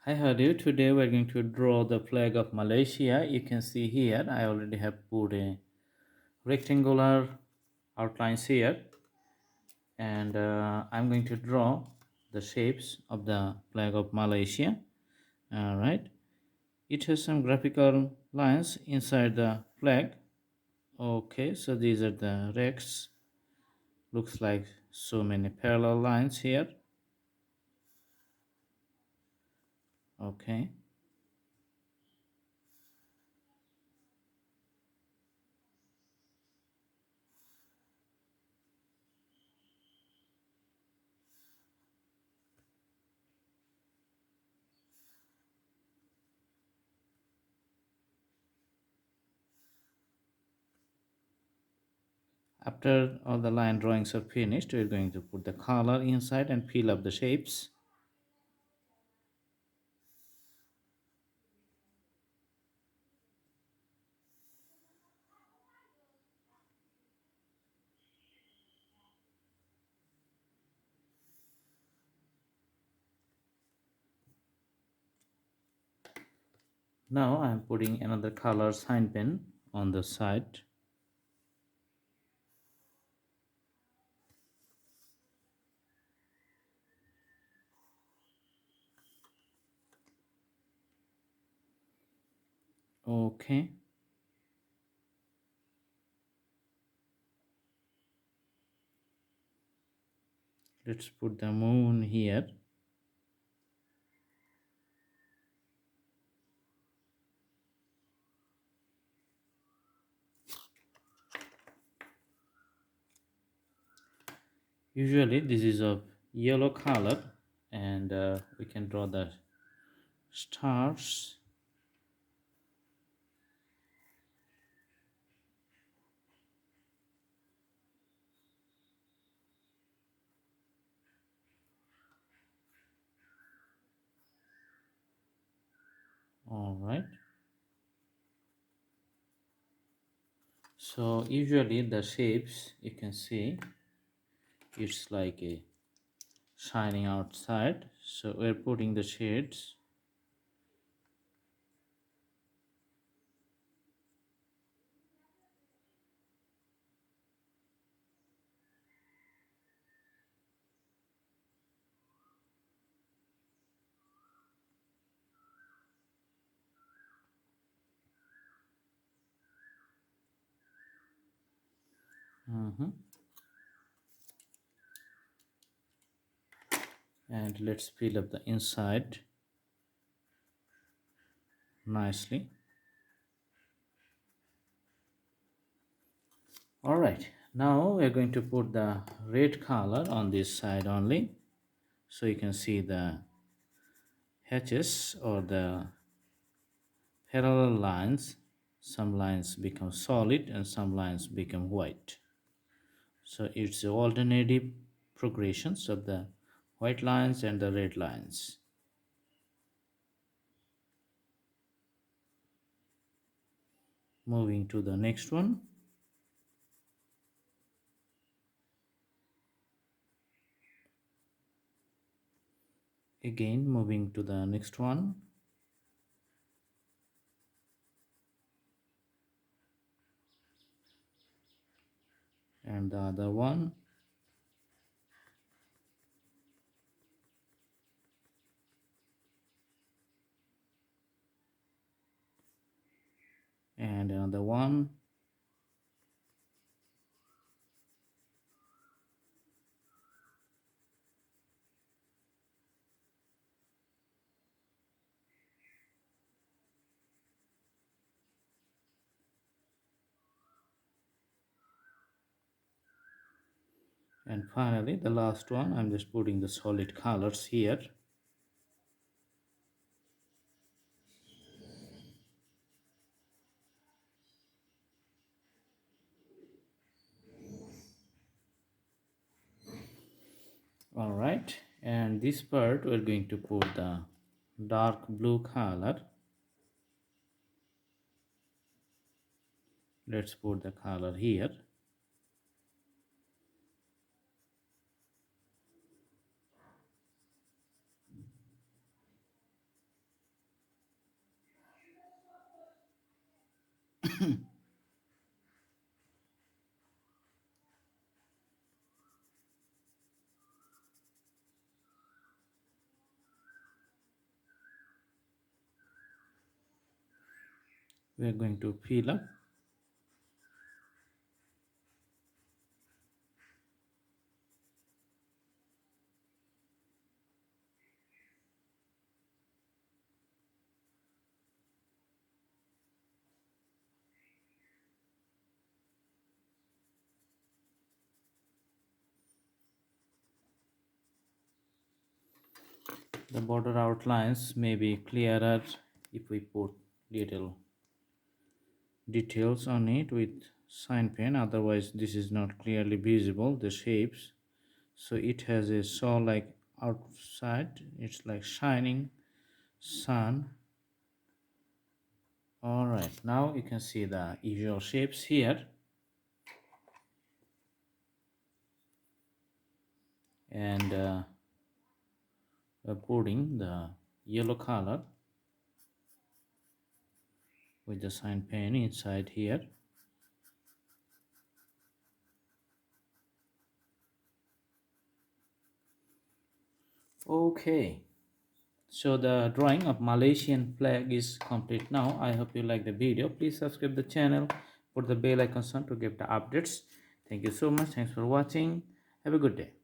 Hi Hadi, today we're going to draw the flag of Malaysia. You can see here I already have put a rectangular outlines here, and I'm going to draw the shapes of the flag of Malaysia. Alright, it has some graphical lines inside the flag. Okay, so these are the rects. Looks like so many parallel lines here. Okay. After all the line drawings are finished, we're going to put the color inside and fill up the shapes. Now I'm putting another color sign pen on the side. Okay. Let's put the moon here. Usually this is of yellow color, and we can draw the stars. All right. So usually the shapes you can see it's like a shining outside. So we're putting the shades. Mhm. And let's fill up the inside nicely. All right, now we're going to put the red color on this side only, so you can see the hatches or the parallel lines. Some lines become solid and some lines become white, so it's the alternative progressions of the white lines and the red lines. Moving to the next one. Again moving to the next one. And the other one. And another one. And finally the last one. I'm just putting the solid colors here. All right, and this part we're going to put the dark blue color. Let's put the color here. We are going to fill up. The border outlines may be clearer if we put little details on it with sign pen, otherwise this is not clearly visible, the shapes. So it has a saw like outside, it's like shining sun. All right, now you can see the usual shapes here, and we're putting the yellow color with the sign pen inside here. Okay, so the drawing of Malaysian flag is complete now. I hope you like the video. Please subscribe the channel, put the bell icon on to get the updates. Thank you so much. Thanks for watching. Have a good day.